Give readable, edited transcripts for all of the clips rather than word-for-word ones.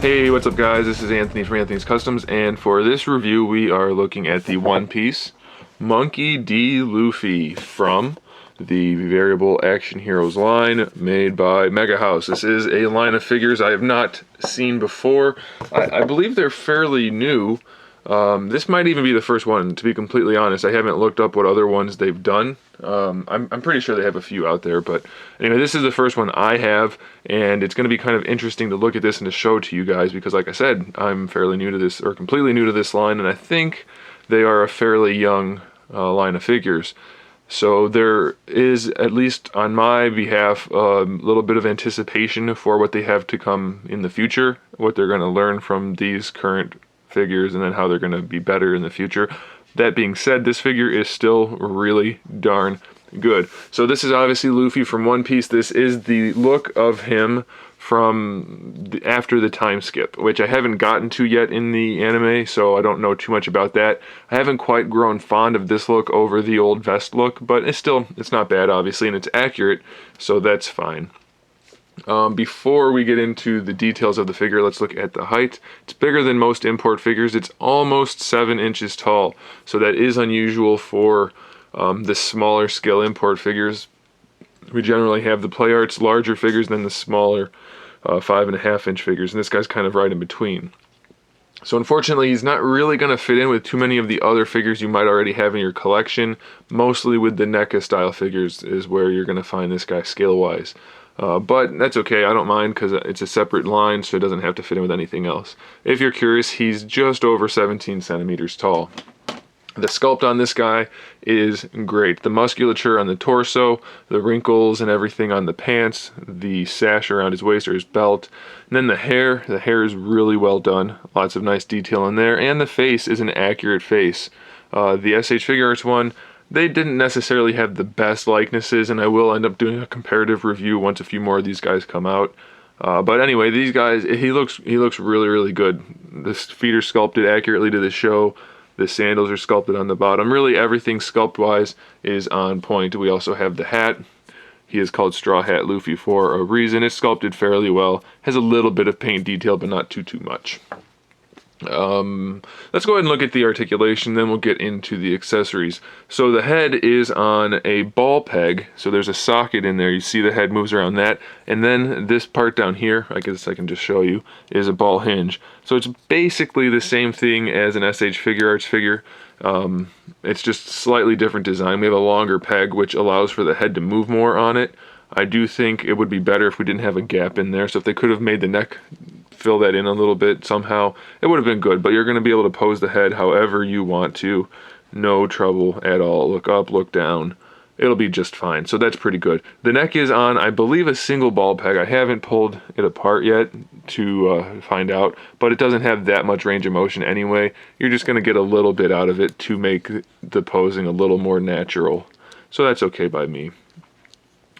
Hey, what's up guys? This is Anthony from Anthony's Customs, and for this review we are looking at the One Piece Monkey D. Luffy from the Variable Action Heroes line made by Mega House. This is a line of figures I have not seen before. I believe they're fairly new. This might even be the first one, to be completely honest. I haven't looked up what other ones they've done. I'm pretty sure they have a few out there, but anyway, this is the first one I have, and it's going to be kind of interesting to look at this and to show to you guys, because like I said, I'm fairly new to this, or completely new to this line, and I think they are a fairly young line of figures. So there is, at least on my behalf, a little bit of anticipation for what they have to come in the future, what they're going to learn from these current figures, and then how they're going to be better in the future. That being said, this figure is still really darn good. So this is obviously Luffy from One Piece. This is the look of him from after the time skip, which I haven't gotten to yet in the anime, so I don't know too much about that. I haven't quite grown fond of this look over the old vest look, but it's not bad, obviously, and it's accurate, so that's fine. Before we get into the details of the figure, let's look at the height. It's bigger than most import figures. It's almost 7 inches tall, so that is unusual for the smaller scale import figures. We generally have the Play Arts larger figures than the smaller 5.5 inch figures, and this guy's kind of right in between. So unfortunately, he's not really going to fit in with too many of the other figures you might already have in your collection. Mostly with the NECA style figures is where you're going to find this guy scale-wise. But that's okay, I don't mind, because it's a separate line, so it doesn't have to fit in with anything else. If you're curious, he's just over 17 centimeters tall. The sculpt on this guy is great. The musculature on the torso, the wrinkles and everything on the pants, the sash around his waist or his belt, and then the hair is really well done. Lots of nice detail in there, and the face is an accurate face. The SH Figure Arts one, they didn't necessarily have the best likenesses, and I will end up doing a comparative review once a few more of these guys come out. But anyway, these guys, he looks really, really good. The feet are sculpted accurately to the show. The sandals are sculpted on the bottom. Really, everything sculpt-wise is on point. We also have the hat. He is called Straw Hat Luffy for a reason. It's sculpted fairly well. Has a little bit of paint detail, but not too much. Let's go ahead and look at the articulation, then we'll get into the accessories. So the head is on a ball peg, so there's a socket in there. You see the head moves around that, and then this part down here, I guess I can just show you, is a ball hinge. So it's basically the same thing as an SH Figure Arts figure. It's just slightly different design. We have a longer peg, which allows for the head to move more on it. I do think it would be better if we didn't have a gap in there, so if they could have made the neck fill that in a little bit somehow, it would have been good. But you're going to be able to pose the head however you want to. No trouble at all. Look up, look down. It'll be just fine. So that's pretty good. The neck is on, I believe, a single ball peg. I haven't pulled it apart yet to find out, but it doesn't have that much range of motion anyway. You're just going to get a little bit out of it to make the posing a little more natural. So that's okay by me.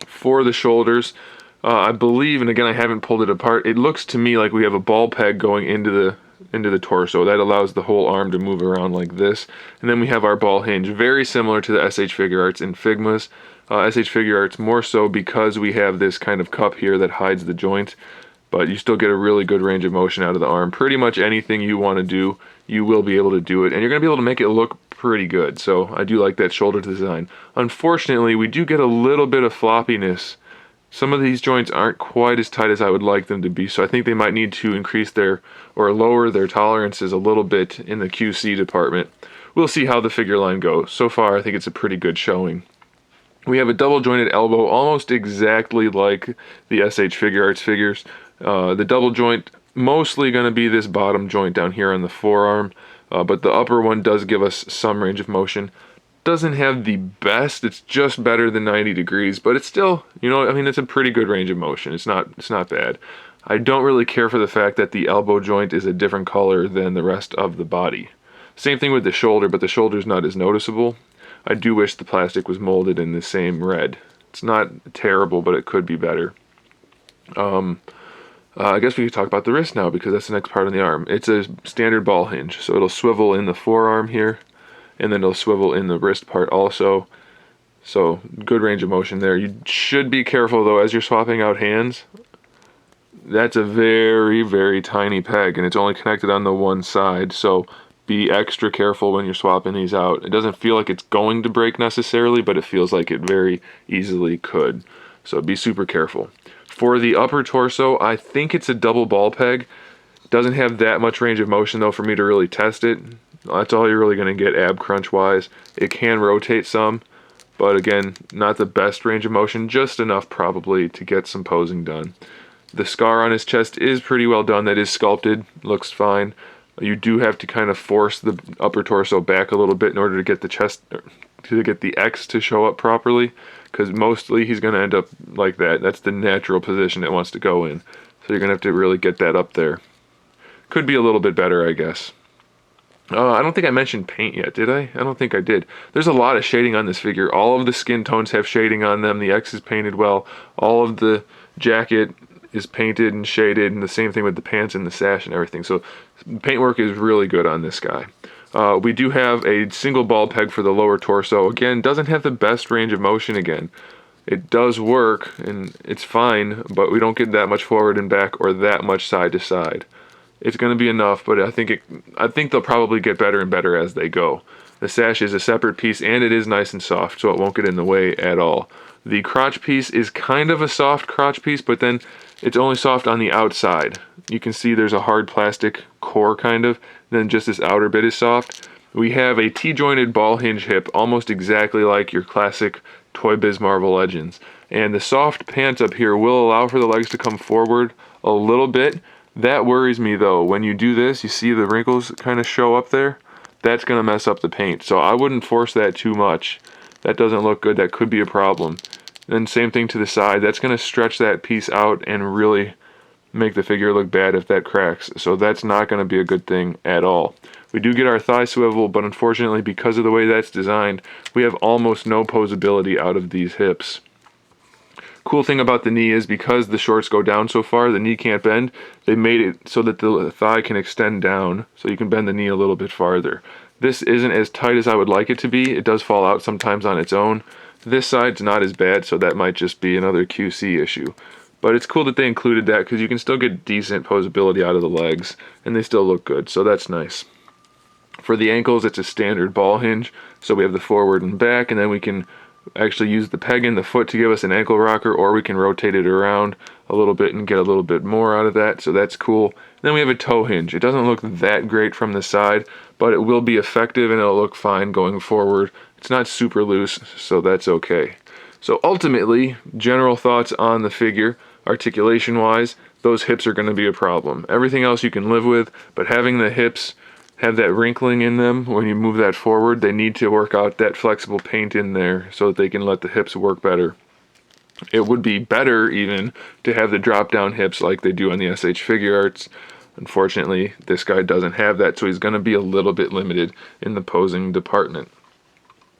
For the shoulders, I believe, and again I haven't pulled it apart, it looks to me like we have a ball peg going into the torso. That allows the whole arm to move around like this. And then we have our ball hinge, very similar to the SH Figure Arts in Figma's. SH Figure Arts more so because we have this kind of cup here that hides the joint, but you still get a really good range of motion out of the arm. Pretty much anything you want to do, you will be able to do it, and you're going to be able to make it look pretty good. So I do like that shoulder design. Unfortunately, we do get a little bit of floppiness. Some of these joints aren't quite as tight as I would like them to be, so I think they might need to increase their, or lower their tolerances a little bit in the QC department. We'll see how the figure line goes. So far, I think it's a pretty good showing. We have a double jointed elbow, almost exactly like the SH Figure Arts figures. The double joint, mostly going to be this bottom joint down here on the forearm, but the upper one does give us some range of motion. Doesn't have the best, it's just better than 90 degrees, but it's still, you know, I mean, it's a pretty good range of motion. It's not bad. I don't really care for the fact that the elbow joint is a different color than the rest of the body. Same thing with the shoulder, but the shoulder's not as noticeable. I do wish the plastic was molded in the same red. It's not terrible, but it could be better. I guess we could talk about the wrist now, because that's the next part on the arm. It's a standard ball hinge, so it'll swivel in the forearm here, and then it'll swivel in the wrist part also. So good range of motion there. You should be careful though as you're swapping out hands. that's a very, very tiny peg, and it's only connected on the one side, so be extra careful when you're swapping these out. It doesn't feel like it's going to break necessarily, but it feels like it very easily could. So be super careful. For the upper torso, I think it's a double ball peg. Doesn't have that much range of motion though for me to really test it. That's all you're really going to get ab crunch wise. It can rotate some, but again, not the best range of motion, just enough probably to get some posing done. The scar on his chest is pretty well done. That is sculpted, looks fine. You do have to kind of force the upper torso back a little bit in order to get the chest, to get the X to show up properly, because mostly he's going to end up like that. That's the natural position it wants to go in. So you're going to have to really get that up there. Could be a little bit better, I guess. I don't think I mentioned paint yet, did I? I don't think I did. There's a lot of shading on this figure. All of the skin tones have shading on them. The X is painted well. All of the jacket is painted and shaded, and the same thing with the pants and the sash and everything. So paintwork is really good on this guy. We do have a single ball peg for the lower torso. Again, doesn't have the best range of motion again. It does work, and it's fine, but we don't get that much forward and back or that much side to side. It's going to be enough, but I think they'll probably get better and better as they go. The sash is a separate piece, and it is nice and soft, so it won't get in the way at all. The crotch piece is kind of a soft crotch piece, but then it's only soft on the outside. You can see there's a hard plastic core kind of, then just this outer bit is soft. We have a T-jointed ball hinge hip, almost exactly like your classic Toy Biz Marvel Legends. And the soft pants up here will allow for the legs to come forward a little bit. That worries me though. When you do this, you see the wrinkles kind of show up there. That's going to mess up the paint. So I wouldn't force that too much. That doesn't look good. That could be a problem. Then same thing to the side. That's going to stretch that piece out and really make the figure look bad if that cracks. So that's not going to be a good thing at all. We do get our thigh swivel, but unfortunately because of the way that's designed, we have almost no posability out of these hips. Cool thing about the knee is because the shorts go down so far, the knee can't bend. They made it so that the thigh can extend down, so you can bend the knee a little bit farther. This isn't as tight as I would like it to be. It does fall out sometimes on its own. This side's not as bad, so that might just be another QC issue. But it's cool that they included that because you can still get decent posability out of the legs, and they still look good, so that's nice. For the ankles, it's a standard ball hinge, so we have the forward and back, and then we can actually use the peg in the foot to give us an ankle rocker, or we can rotate it around a little bit and get a little bit more out of that, so that's cool. Then we have a toe hinge. It doesn't look that great from the side, but it will be effective and it'll look fine going forward. It's not super loose, so that's okay. So ultimately, general thoughts on the figure, articulation wise, those hips are going to be a problem. Everything else you can live with, but having the hips have that wrinkling in them when you move that forward, they need to work out that flexible paint in there so that they can let the hips work better. It would be better even to have the drop down hips like they do on the SH Figure Arts. Unfortunately, this guy doesn't have that, so he's going to be a little bit limited in the posing department.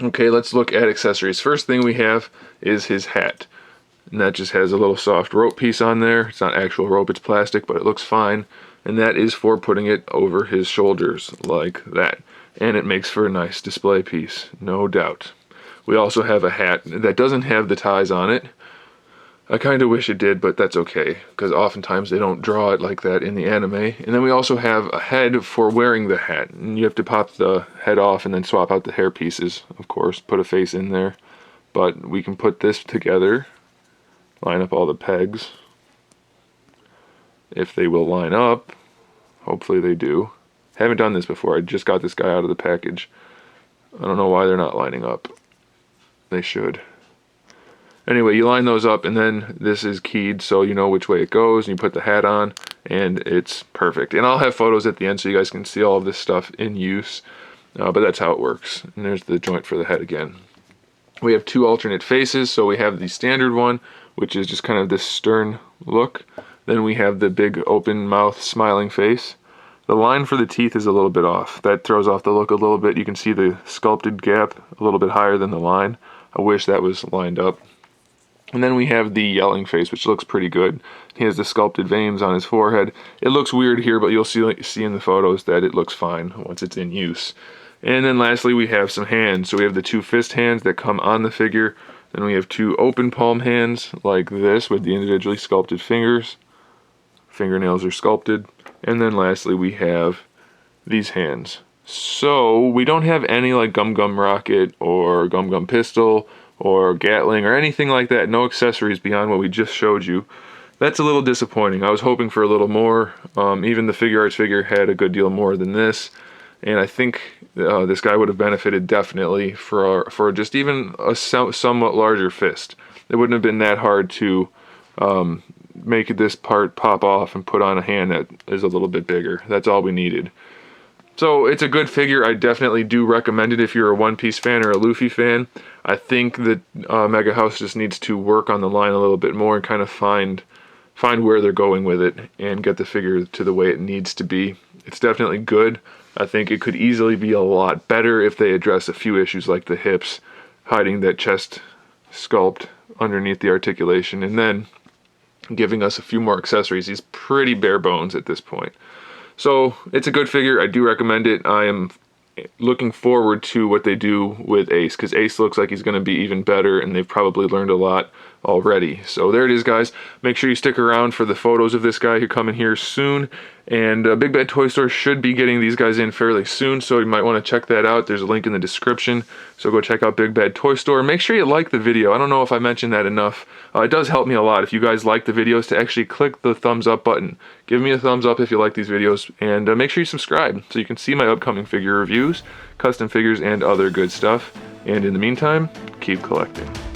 Okay, let's look at accessories. First thing we have is his hat. And that just has a little soft rope piece on there. It's not actual rope, it's plastic, but it looks fine. And that is for putting it over his shoulders like that. And it makes for a nice display piece, no doubt. We also have a hat that doesn't have the ties on it. I kind of wish it did, but that's okay, because oftentimes they don't draw it like that in the anime. And then we also have a head for wearing the hat. And you have to pop the head off and then swap out the hair pieces, of course, put a face in there. But we can put this together, line up all the pegs. If they will line up, hopefully they do. Haven't done this before, I just got this guy out of the package. I don't know why they're not lining up. They should. Anyway, you line those up and then this is keyed so you know which way it goes, and you put the hat on and it's perfect. And I'll have photos at the end so you guys can see all of this stuff in use, but that's how it works. And there's the joint for the head again. We have two alternate faces, so we have the standard one, which is just kind of this stern look. Then we have the big open mouth smiling face. The line for the teeth is a little bit off. That throws off the look a little bit. You can see the sculpted gap a little bit higher than the line. I wish that was lined up. And then we have the yelling face, which looks pretty good. He has the sculpted veins on his forehead. It looks weird here, but you'll see in the photos that it looks fine once it's in use. And then lastly, we have some hands. So we have the two fist hands that come on the figure. Then we have two open palm hands like this with the individually sculpted fingers. fingernails are sculpted. And then lastly, we have these hands. So we don't have any like Gum Gum Rocket or Gum Gum Pistol or Gatling or anything like that. No accessories beyond what we just showed you. That's a little disappointing. I was hoping for a little more. Even the Figure Arts figure had a good deal more than this. And I think this guy would have benefited definitely for just even a somewhat larger fist. It wouldn't have been that hard to make this part pop off and put on a hand that is a little bit bigger. That's all we needed. So it's a good figure. I definitely do recommend it if you're a One Piece fan or a Luffy fan. I think that Mega House just needs to work on the line a little bit more and kind of find where they're going with it and get the figure to the way it needs to be. It's definitely good. I think it could easily be a lot better if they address a few issues like the hips, hiding that chest sculpt underneath the articulation, and then giving us a few more accessories. He's pretty bare bones at this point. So it's a good figure. I do recommend it. I am looking forward to what they do with Ace, because Ace looks like he's going to be even better, and they've probably learned a lot already. So there it is, guys. Make sure you stick around for the photos of this guy who come in here soon. And Big Bad Toy Store should be getting these guys in fairly soon, so you might want to check that out. There's a link in the description, so go check out Big Bad Toy Store. Make sure you like the video. I don't know if I mentioned that enough. It does help me a lot if you guys like the videos to actually click the thumbs up button. Give me a thumbs up if you like these videos, and make sure you subscribe so you can see my upcoming figure reviews, custom figures, and other good stuff. And in the meantime, keep collecting.